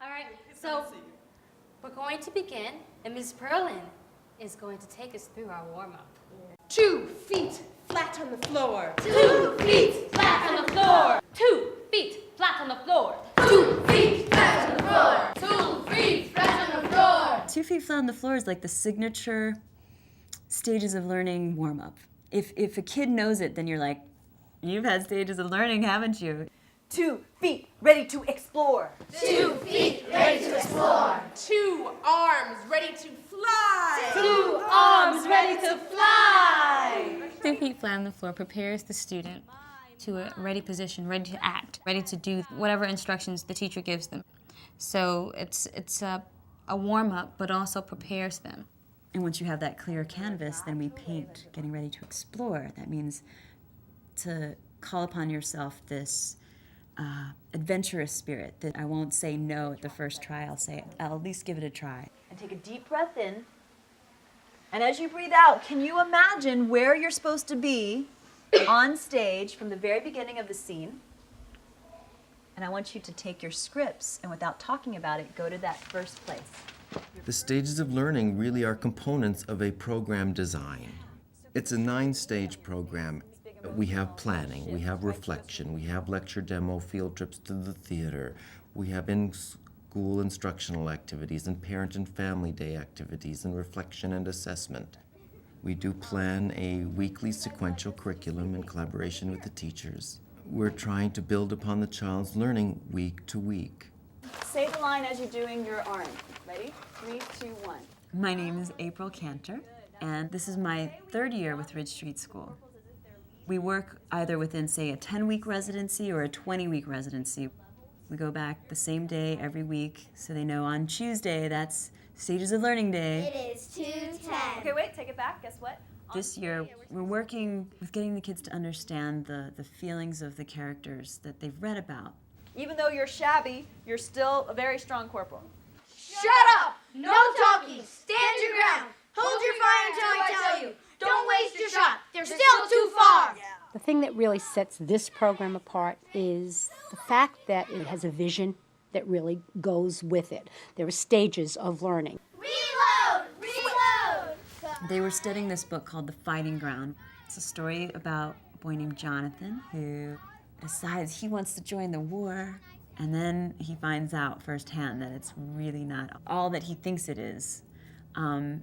All right, so we're going to begin, and Ms. Perlin is going to take us through our warm-up. 2 feet flat on the floor. 2 feet flat on the floor. 2 feet flat on the floor. 2 feet flat on the floor. 2 feet flat on the floor. 2 feet flat on the floor is like the signature stages of learning warm-up. If a kid knows it, then you're like, you've had stages of learning, haven't you? 2 feet ready to explore. 2 feet ready to explore. 2 arms ready to fly. 2 arms ready to fly. 2 feet flat on the floor prepares the student to a ready position, ready to act, ready to do whatever instructions the teacher gives them. So it's a warm-up, but also prepares them. And once you have that clear canvas, then we paint getting ready to explore. That means to call upon yourself this adventurous spirit that I won't say no at the first try. I'll at least give it a try. And take a deep breath in. And as you breathe out, can you imagine where you're supposed to be on stage from the very beginning of the scene? And I want you to take your scripts and without talking about it, go to that first place. The stages of learning really are components of a program design. It's a 9-stage program. We have planning, we have reflection, we have lecture demo, field trips to the theater, we have in-school instructional activities and parent and family day activities and reflection and assessment. We do plan a weekly sequential curriculum in collaboration with the teachers. We're trying to build upon the child's learning week to week. Say the line as you're doing your arm. Ready? 3, 2, 1. My name is April Cantor, and this is my 3rd year with Ridge Street School. We work either within, say, a 10-week residency or a 20-week residency. We go back the same day every week, so they know on Tuesday, that's Stages of Learning Day. It is 2:10. Okay, wait, take it back. Guess what? This year, we're working with getting the kids to understand the feelings of the characters that they've read about. Even though you're shabby, you're still a very strong corporal. Shut up! No talking! Stand your ground! Hold your fire until I tell you! Don't waste your shot! They're still too far! The thing that really sets this program apart is the fact that it has a vision that really goes with it. There are stages of learning. Reload! Reload! They were studying this book called The Fighting Ground. It's a story about a boy named Jonathan who decides he wants to join the war, and then he finds out firsthand that it's really not all that he thinks it is, and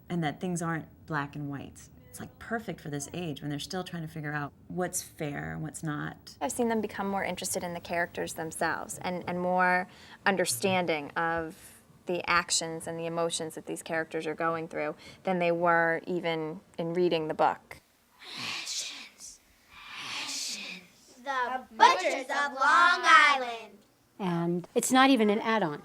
that things aren't black and white. It's like perfect for this age when they're still trying to figure out what's fair and what's not. I've seen them become more interested in the characters themselves and more understanding of the actions and the emotions that these characters are going through than they were even in reading the book. The Butchers of Long Island. And it's not even an add-on.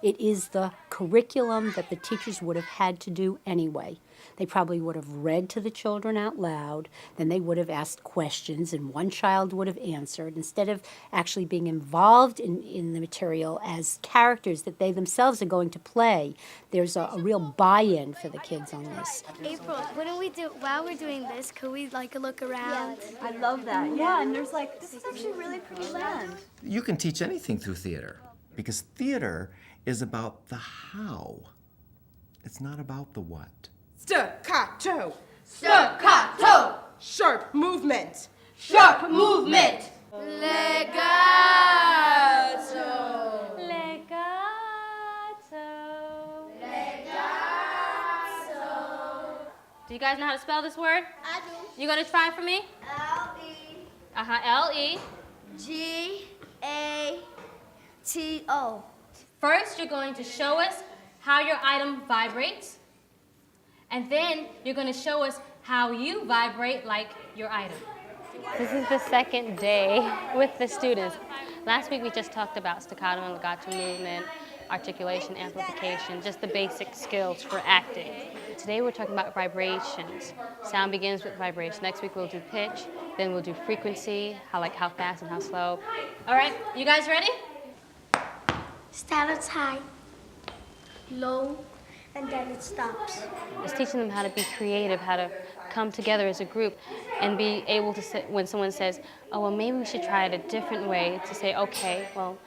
It is the curriculum that the teachers would have had to do anyway. They probably would have read to the children out loud, then they would have asked questions, and one child would have answered, instead of actually being involved in the material as characters that they themselves are going to play. There's a real buy-in for the kids on this. April, wouldn't we do, while we're doing this, could we look around? I love that. Yeah, and there's this is actually really pretty land. You can teach anything through theater, because theater is about the how. It's not about the what. Staccato! Staccato! Sharp movement! Sharp movement! Legato. Do you guys know how to spell this word? I do. You gonna try for me? L-E. L-E. G-A-T-O. First, you're going to show us how your item vibrates. And then you're going to show us how you vibrate like your item. This is the second day with the students. Last week we just talked about staccato and legato movement, articulation, amplification, just the basic skills for acting. Today we're talking about vibrations. Sound begins with vibration. Next week we'll do pitch, then we'll do frequency, how fast and how slow. All right, you guys ready? Starts high, low, and then it stops. It's teaching them how to be creative, how to come together as a group and be able to say, when someone says, oh, well, maybe we should try it a different way, to say, okay, well,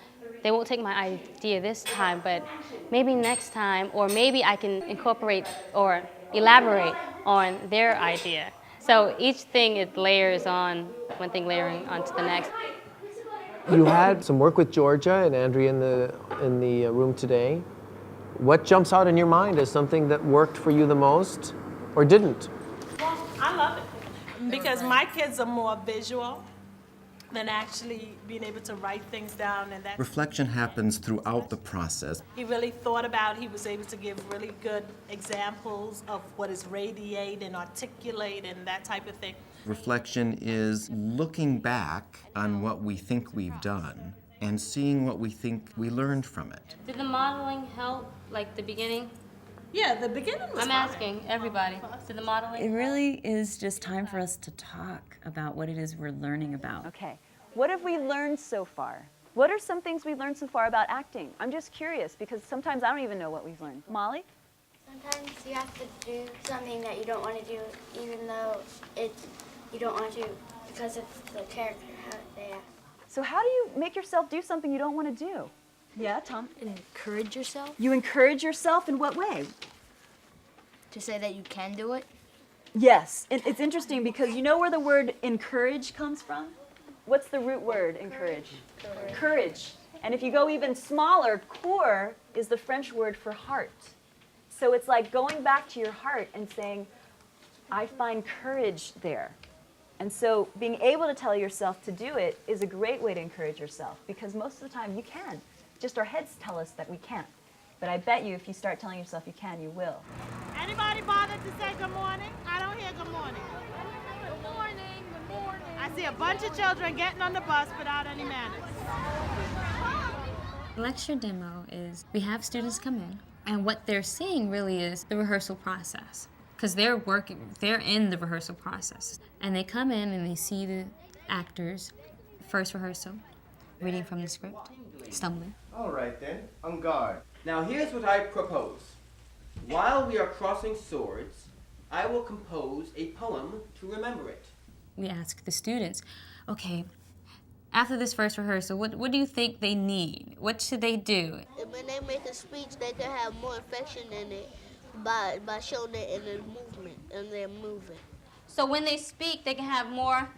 they won't take my idea this time, but maybe next time, or maybe I can incorporate or elaborate on their idea. So each thing, it layers on, one thing layering onto the next. You had some work with Georgia and Andrea in the room today. What jumps out in your mind as something that worked for you the most, or didn't? Well, I love it because my kids are more visual than actually being able to write things down, and that Reflection happens throughout the process. he really thought about. He was able to give really good examples of what is radiate and articulate and that type of thing. Reflection is looking back on what we think we've done and seeing what we think we learned from it. Did the modeling help, like the beginning? Yeah, the beginning was I'm fine. asking everybody. Did the modeling? It really is just time for us to talk about what it is we're learning about. Okay, what have we learned so far? What are some things we learned so far about acting? I'm just curious because sometimes I don't even know what we've learned. Molly? Sometimes you have to do something that you don't want to do, even though you don't want to, because it's the character, how they act. So how do you make yourself do something you don't want to do? Yeah, Tom? Encourage yourself You encourage yourself in what way? to say that you can do it. Yes, it's interesting because you know where the word encourage comes from? What's the root word, encourage? Courage. And if you go even smaller, cœur is the French word for heart. So it's like going back to your heart and saying, I find courage there. And so being able to tell yourself to do it is a great way to encourage yourself because most of the time you can. Just our heads tell us that we can't. But I bet you if you start telling yourself you can, you will. Anybody bothered to say good morning? I don't hear good morning. Good morning, good morning. I see a bunch of children getting on the bus without any manners. Lecture demo is we have students come in, and what they're seeing really is the rehearsal process. Because they're in the rehearsal process. And they come in and they see the actors, first rehearsal, reading from the script, stumbling. All right then, on guard. Now here's what I propose. While we are crossing swords, I will compose a poem to remember it. We ask the students, okay, after this first rehearsal, what do you think they need? What should they do? When they make a speech, they can have more affection in it by showing it in the movement, and they're moving. So when they speak, they can have more,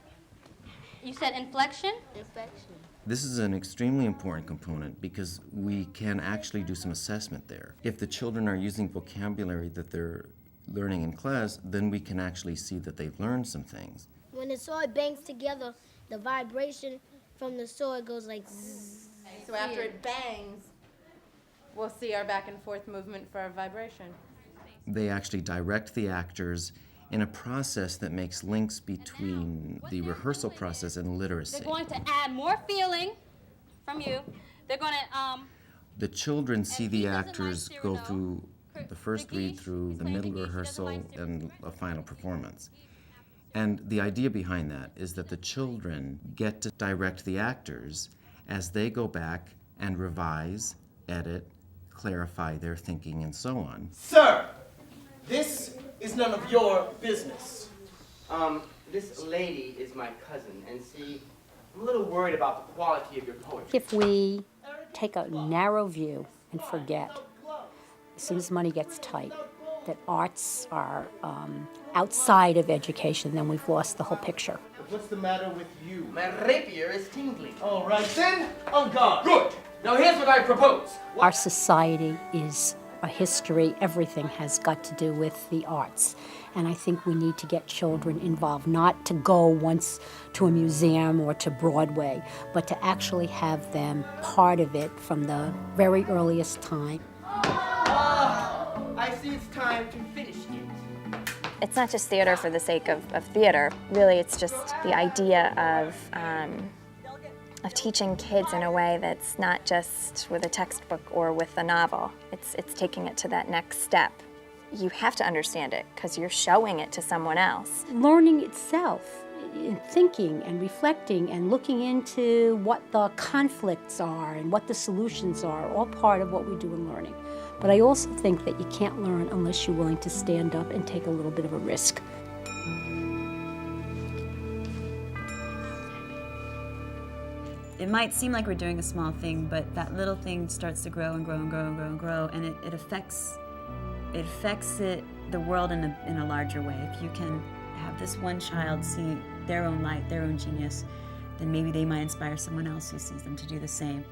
you said inflection? Affection. This is an extremely important component because we can actually do some assessment there. If the children are using vocabulary that they're learning in class, then we can actually see that they've learned some things. When the sword bangs together, the vibration from the sword goes like zzz. So after it bangs, we'll see our back and forth movement for our vibration. They actually direct the actors in a process that makes links between the rehearsal process and literacy. They're going to add more feeling from you. They're going to, The children see the actors go through the first read through, the middle rehearsal, and a final performance. And the idea behind that is that the children get to direct the actors as they go back and revise, edit, clarify their thinking, and so on. Sir, this is none of your business. This lady is my cousin, and see, I'm a little worried about the quality of your poetry. If we take a narrow view and forget, as soon as money gets tight, that arts are outside of education, then we've lost the whole picture. But what's the matter with you? My rapier is tingling. All right then, on guard. Good. Now here's what I propose. Our society is a history. Everything has got to do with the arts. And I think we need to get children involved, not to go once to a museum or to Broadway, but to actually have them part of it from the very earliest time. I see it's time to finish it. It's not just theater for the sake of theater. Really, it's just the idea of teaching kids in a way that's not just with a textbook or with a novel. It's taking it to that next step. You have to understand it because you're showing it to someone else. Learning itself, in thinking and reflecting and looking into what the conflicts are and what the solutions are, all part of what we do in learning. But I also think that you can't learn unless you're willing to stand up and take a little bit of a risk. it might seem like we're doing a small thing, but that little thing starts to grow and grow and grow and grow and grow, and it affects the world in a larger way. If you can have this one child see their own light, their own genius, then maybe they might inspire someone else who sees them to do the same.